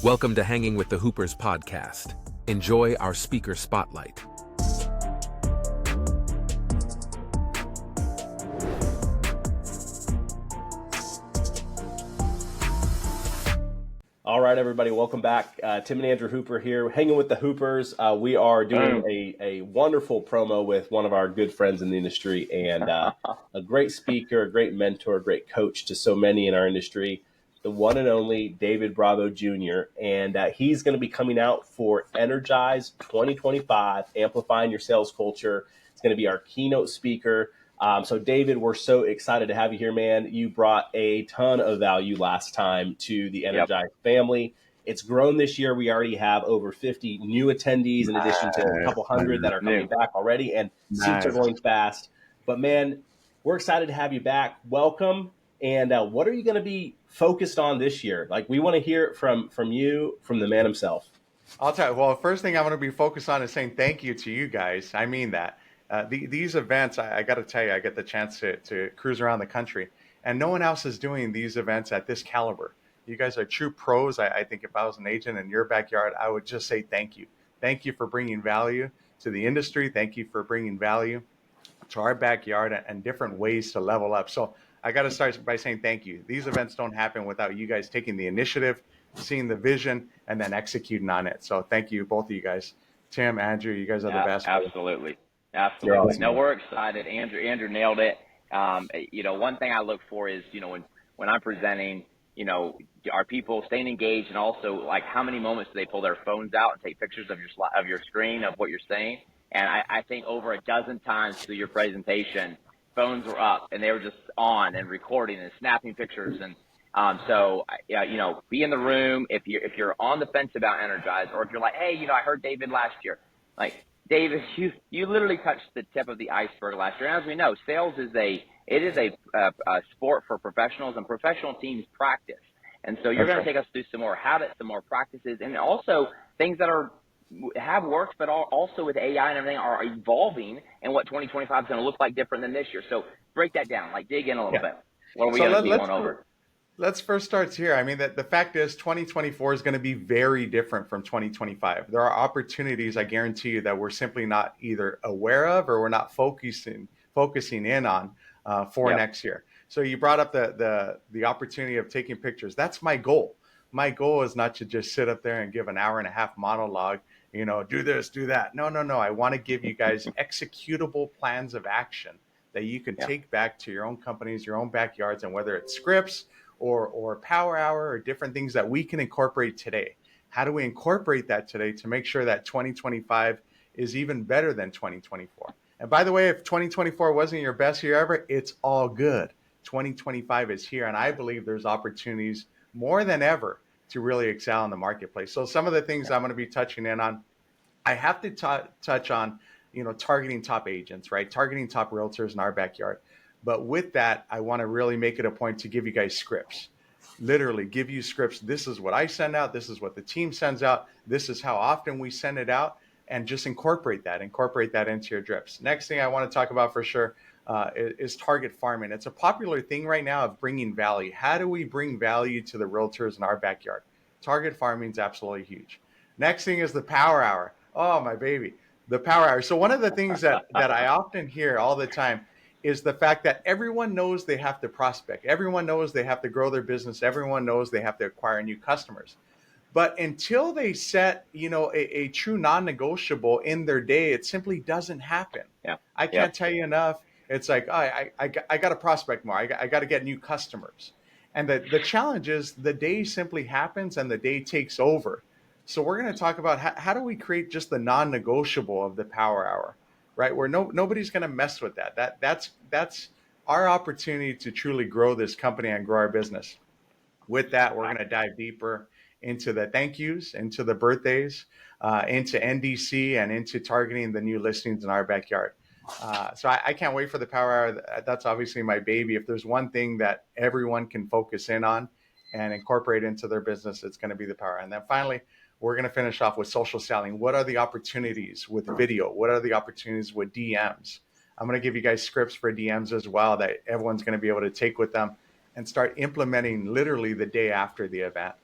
Welcome to Hanging with the Hoopers podcast. Enjoy our speaker spotlight. All right, everybody, welcome back. Tim and Andrew Hooper here, hanging with the Hoopers. We are doing a wonderful promo with one of our good friends in the industry and a great speaker, a great mentor, a great coach to so many in our industry, the one and only David Bravo Jr. And he's going to be coming out for Energize 2025, Amplifying Your Sales Culture. It's going to be our keynote speaker. So David, we're so excited to have you here, man. You brought a ton of value last time to the Energize family. It's grown this year. We already have over 50 new attendees in addition to a couple hundred that are coming back already, and seats are going fast. But man, we're excited to have you back. Welcome. And what are you going to be focused on this year? Like, we want to hear it from you, from the man himself. I'll tell you. Well, first thing I want to be focused on is saying thank you to you guys. I mean that. These events, I got to tell you, I get the chance to cruise around the country, and no one else is doing these events at this caliber. You guys are true pros. I think if I was an agent in your backyard, I would just say thank you. Thank you for bringing value to the industry. Thank you for bringing value to our backyard and different ways to level up. So I got to start by saying thank you. These events don't happen without you guys taking the initiative, seeing the vision, and then executing on it. So thank you, both of you guys. Tim, Andrew, you guys are the best. Absolutely. Absolutely. No, we're excited. Andrew nailed it. One thing I look for is, when I'm presenting, are people staying engaged, and also like how many moments do they pull their phones out and take pictures of your screen of what you're saying? And I think over a dozen times through your presentation, phones were up and they were just on and recording and snapping pictures. And be in the room. If you're on the fence about Energize, or if you're like, hey, I heard David last year, like, David, you literally touched the tip of the iceberg last year. And as we know, sales is a sport for professionals, and professional teams practice. And so you're going to take us through some more habits, some more practices, and also things that have worked, but also with AI and everything are evolving, and what 2025 is going to look like different than this year. So break that down, like dig in a little bit. What are we going to be going over? Let's first start here. I mean, the fact is 2024 is going to be very different from 2025. There are opportunities, I guarantee you, that we're simply not either aware of or we're not focusing in on for next year. So you brought up the opportunity of taking pictures. That's my goal. My goal is not to just sit up there and give an hour and a half monologue, do this, do that. No. I want to give you guys executable plans of action that you can take back to your own companies, your own backyards, and whether it's scripts or power hour or different things that we can incorporate today. How do we incorporate that today to make sure that 2025 is even better than 2024? And by the way, if 2024 wasn't your best year ever, it's all good. 2025 is here, and I believe there's opportunities more than ever to really excel in the marketplace. So some of the things I'm going to be touching in on, I have to touch on, targeting top agents, right? Targeting top realtors in our backyard. But with that, I want to really make it a point to give you guys scripts. Literally give you scripts. This is what I send out. This is what the team sends out. This is how often we send it out, and just incorporate that into your drips. Next thing I want to talk about for sure is target farming. It's a popular thing right now of bringing value. How do we bring value to the realtors in our backyard? Target farming is absolutely huge. Next thing is the power hour. Oh, my baby, the power hour. So one of the things that I often hear all the time is the fact that everyone knows they have to prospect. Everyone knows they have to grow their business. Everyone knows they have to acquire new customers. But until they set, a true non-negotiable in their day, it simply doesn't happen. Yeah. I can't tell you enough. It's like, I got to prospect more. I got to get new customers. And the challenge is the day simply happens and the day takes over. So we're going to talk about how do we create just the non-negotiable of the power hour, right? Where nobody's going to mess with that. That's our opportunity to truly grow this company and grow our business. With that, we're going to dive deeper into the thank yous, into the birthdays, into NDC, and into targeting the new listings in our backyard. So I can't wait for the power hour. That's obviously my baby. If there's one thing that everyone can focus in on and incorporate into their business, it's going to be the power. And then finally, we're going to finish off with social selling. What are the opportunities with video? What are the opportunities with DMs? I'm going to give you guys scripts for DMs as well that everyone's going to be able to take with them and start implementing literally the day after the event.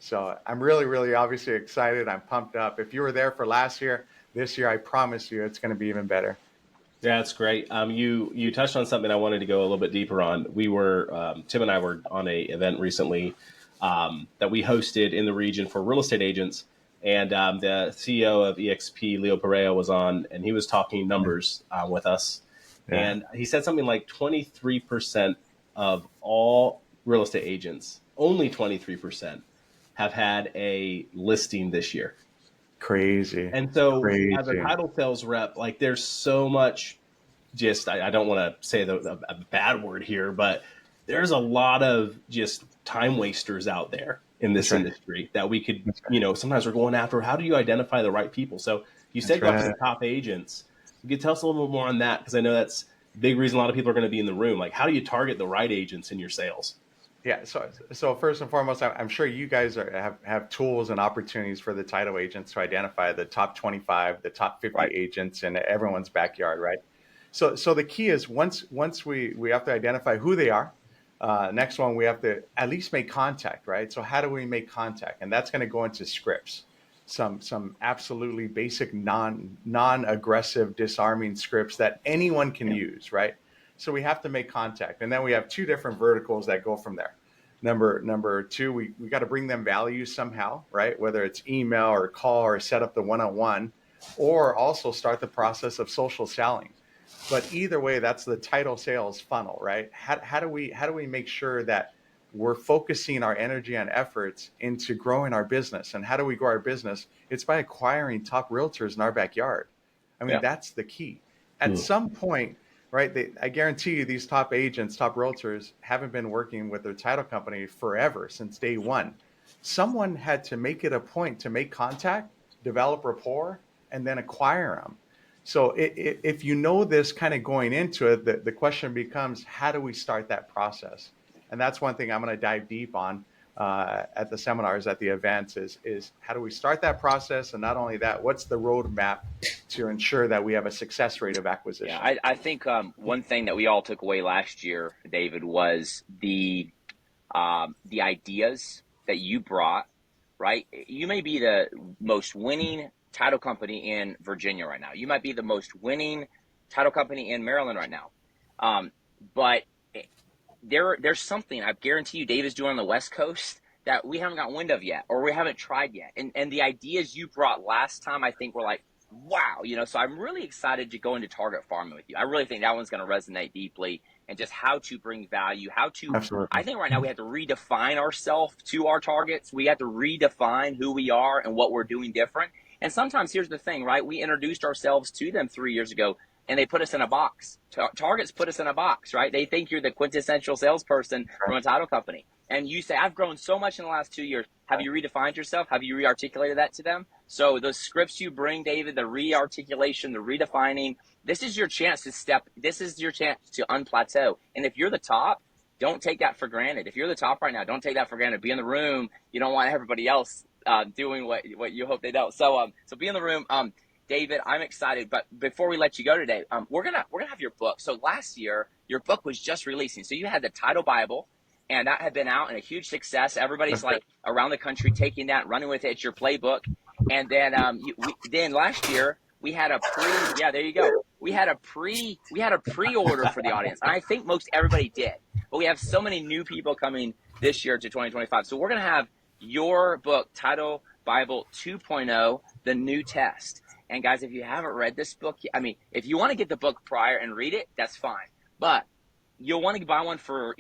So I'm really, really obviously excited. I'm pumped up. If you were there for last year, this year, I promise you it's going to be even better. Yeah, that's great. You touched on something I wanted to go a little bit deeper on. We were Tim and I were on a event recently that we hosted in the region for real estate agents, and the CEO of EXP, Leo Pereira, was on, and he was talking numbers with us, Yeah. and he said something like 23% of all real estate agents, only 23%, have had a listing this year. Crazy. And so, as a Crazy. title sales rep, like there's so much. Just I don't want to say a bad word here, but there's a lot of just time wasters out there in That's this right. industry that we could, That's right. sometimes we're going after. How do you identify the right people? So you said That's go after right. the top agents. You could tell us a little bit more on that, because I know that's a big reason a lot of people are going to be in the room. Like, how do you target the right agents in your sales? Yeah. So first and foremost, I'm sure you guys have tools and opportunities for the title agents to identify the top 25, the top 50 Right. agents in everyone's backyard, right? So the key is once we have to identify who they are. Next one, we have to at least make contact, right? So how do we make contact? And that's going to go into scripts, some absolutely basic non-aggressive disarming scripts that anyone can use, right? So we have to make contact, and then we have two different verticals that go from there. Number two, we got to bring them value somehow, right? Whether it's email or call or set up the one-on-one, or also start the process of social selling. But either way, that's the title sales funnel, right? How do we make sure that we're focusing our energy and efforts into growing our business? And how do we grow our business? It's by acquiring top realtors in our backyard. I mean, Yeah. that's the key. At some point, right? I guarantee you, these top agents, top realtors haven't been working with their title company forever, since day one. Someone had to make it a point to make contact, develop rapport, and then acquire them. So if you know this kind of going into it, the question becomes, how do we start that process? And that's one thing I'm going to dive deep on at the seminars, at the events, is how do we start that process? And not only that, what's the roadmap to ensure that we have a success rate of acquisition? Yeah, I think one thing that we all took away last year, David, was the ideas that you brought. Right, you may be the most winning title company in Virginia right now. You might be the most winning title company in Maryland right now. But there's something I guarantee you Dave is doing on the West Coast that we haven't got wind of yet, or we haven't tried yet. And the ideas you brought last time, I think, were like, wow, so I'm really excited to go into target farming with you. I really think that one's going to resonate deeply, and just how to bring value, Absolutely. I think right now we have to redefine ourselves to our targets. We have to redefine who we are and what we're doing different. And sometimes here's the thing, right? We introduced ourselves to them 3 years ago, and they put us in a box. Targets put us in a box, right? They think you're the quintessential salesperson from a title company. And you say, I've grown so much in the last 2 years. Have you redefined yourself? Have you re-articulated that to them? So the scripts you bring, David, the re-articulation, the redefining, this is your chance to unplateau. And if you're the top, don't take that for granted. If you're the top right now, don't take that for granted. Be in the room. You don't want everybody else doing what you hope they don't. So be in the room. David, I'm excited. But before we let you go today, we're gonna have your book. So last year, your book was just releasing. So you had the title Bible, and that had been out and a huge success. Everybody's like around the country taking that, running with it. It's your playbook. And then then last year we had a there you go. We had a pre-order for the audience. And I think most everybody did. But we have so many new people coming this year to 2025. So we're going to have your book, Title Bible 2.0, The New Test. And guys, if you haven't read this book, I mean, if you want to get the book prior and read it, that's fine. But you'll want to buy one for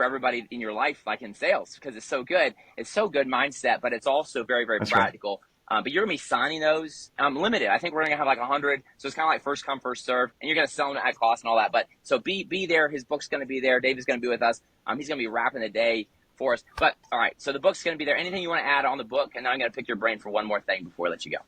everybody in your life, like in sales, because it's so good. It's so good mindset, but it's also very, very That's practical. But you're going to be signing those limited. I think we're going to have like 100. So it's kind of like first come, first serve. And you're going to sell them at cost and all that. But so be there. His book's going to be there. Dave is going to be with us. He's going to be wrapping the day for us. But all right, so the book's going to be there. Anything you want to add on the book? And then I'm going to pick your brain for one more thing before I let you go.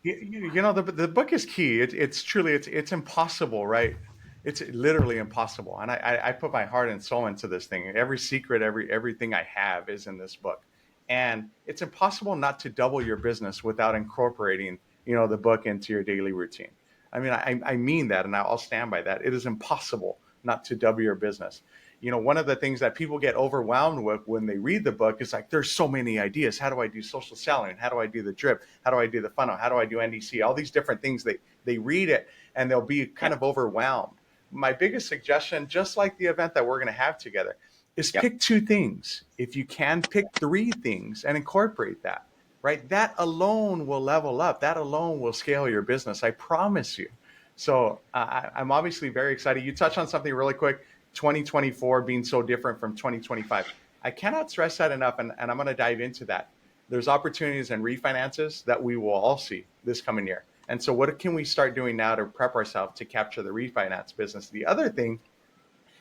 The book is key. It's truly, it's impossible, right? It's literally impossible. And I put my heart and soul into this thing. Every secret, everything I have is in this book. And it's impossible not to double your business without incorporating, the book into your daily routine. I mean, I mean that, and I'll stand by that. It is impossible not to double your business. one of the things that people get overwhelmed with when they read the book is like, there's so many ideas. How do I do social selling? How do I do the drip? How do I do the funnel? How do I do NDC? All these different things. They read it and they'll be kind of overwhelmed. My biggest suggestion, just like the event that we're going to have together, is pick 2 things. If you can, pick 3 things and incorporate that, right? That alone will level up. That alone will scale your business. I promise you. So I'm obviously very excited. You touched on something really quick, 2024 being so different from 2025. I cannot stress that enough, and I'm going to dive into that. There's opportunities and refinances that we will all see this coming year. And so what can we start doing now to prep ourselves to capture the refinance business? The other thing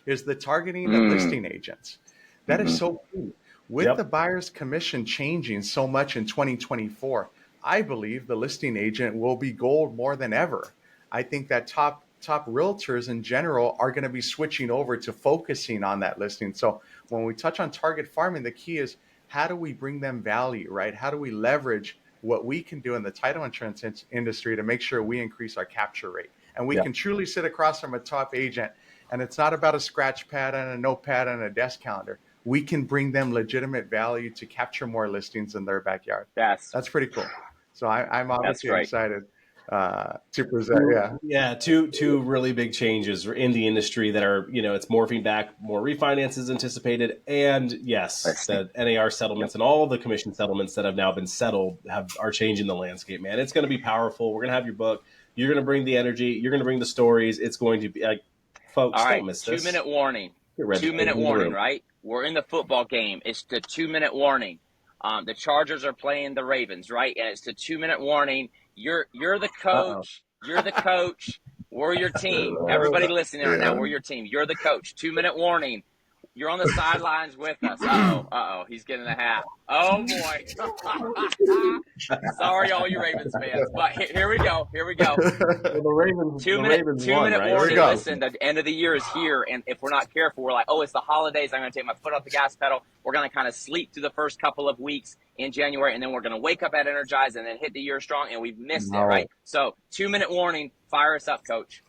is the targeting of listing agents. That is so key. With the buyer's commission changing so much in 2024, I believe the listing agent will be gold more than ever. I think that top realtors in general are going to be switching over to focusing on that listing. So when we touch on target farming, the key is how do we bring them value, right? How do we leverage what we can do in the title insurance industry to make sure we increase our capture rate? And we can truly sit across from a top agent, and it's not about a scratch pad and a notepad and a desk calendar. We can bring them legitimate value to capture more listings in their backyard. That's pretty cool. So I'm obviously excited to present. Two really big changes in the industry that are, it's morphing back, more refinances anticipated, and yes, the NAR settlements and all the commission settlements that have now been settled are changing the landscape, man. It's going to be powerful. We're going to have your book. You're going to bring the energy. You're going to bring the stories. It's going to be like, folks, all right, don't miss this. 2-minute warning. 2-minute warning, right? We're in the football game. It's the 2-minute warning. The Chargers are playing the Ravens, right? And it's the 2-minute warning. You're the coach. You're the coach. We're your team. Everybody listening right now, we're your team. You're the coach. 2-minute warning. You're on the sidelines with us. Uh-oh. He's getting a hat. Oh, boy. Sorry, all you Ravens fans. But here we go. Well, the Ravens, 2-minute warning. Listen, the end of the year is here. And if we're not careful, we're like, oh, it's the holidays. I'm going to take my foot off the gas pedal. We're going to kind of sleep through the first couple of weeks in January. And then we're going to wake up at Energize and then hit the year strong. And we've missed it, right? So 2-minute warning. Fire us up, coach.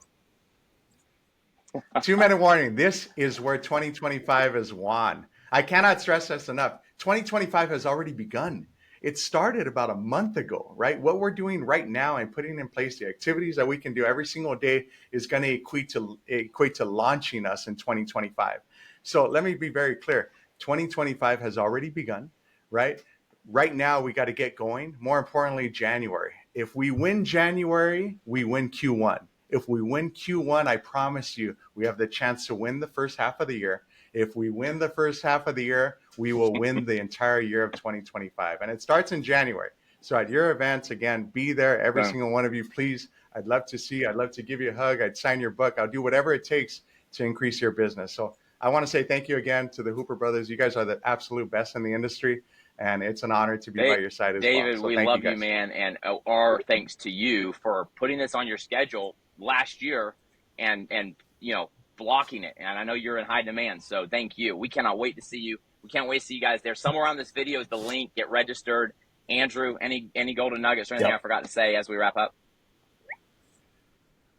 2-minute warning. This is where 2025 is won. I cannot stress this enough. 2025 has already begun. It started about a month ago, right? What we're doing right now and putting in place the activities that we can do every single day is going to equate to launching us in 2025. So let me be very clear. 2025 has already begun, right? Right now, we got to get going. More importantly, January. If we win January, we win Q1. If we win Q1, I promise you, we have the chance to win the first half of the year. If we win the first half of the year, we will win the entire year of 2025. And it starts in January. So at your events, again, be there, every single one of you, please. I'd love to see you. I'd love to give you a hug. I'd sign your book. I'll do whatever it takes to increase your business. So I want to say thank you again to the Hooper brothers. You guys are the absolute best in the industry. And it's an honor to be by your side as well. David, we love you, man. And our thanks to you for putting this on your schedule last year and blocking it. And I know you're in high demand, so thank you. We cannot wait to see you. We can't wait to see you guys there. Somewhere on this video is the link. Get registered. Andrew, any golden nuggets or anything I forgot to say as we wrap up?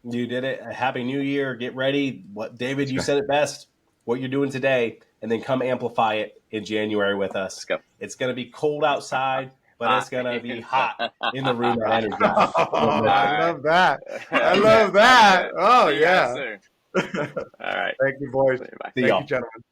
You did it. Happy New Year. Get ready. David, you said it best. What you're doing today, and then come amplify it in January with us. Let's go. It's going to be cold outside, but it's going to be hot in the room at Energize. I love that. I love that. Oh, yeah. All right. Thank you, boys. Bye. Thank you, gentlemen.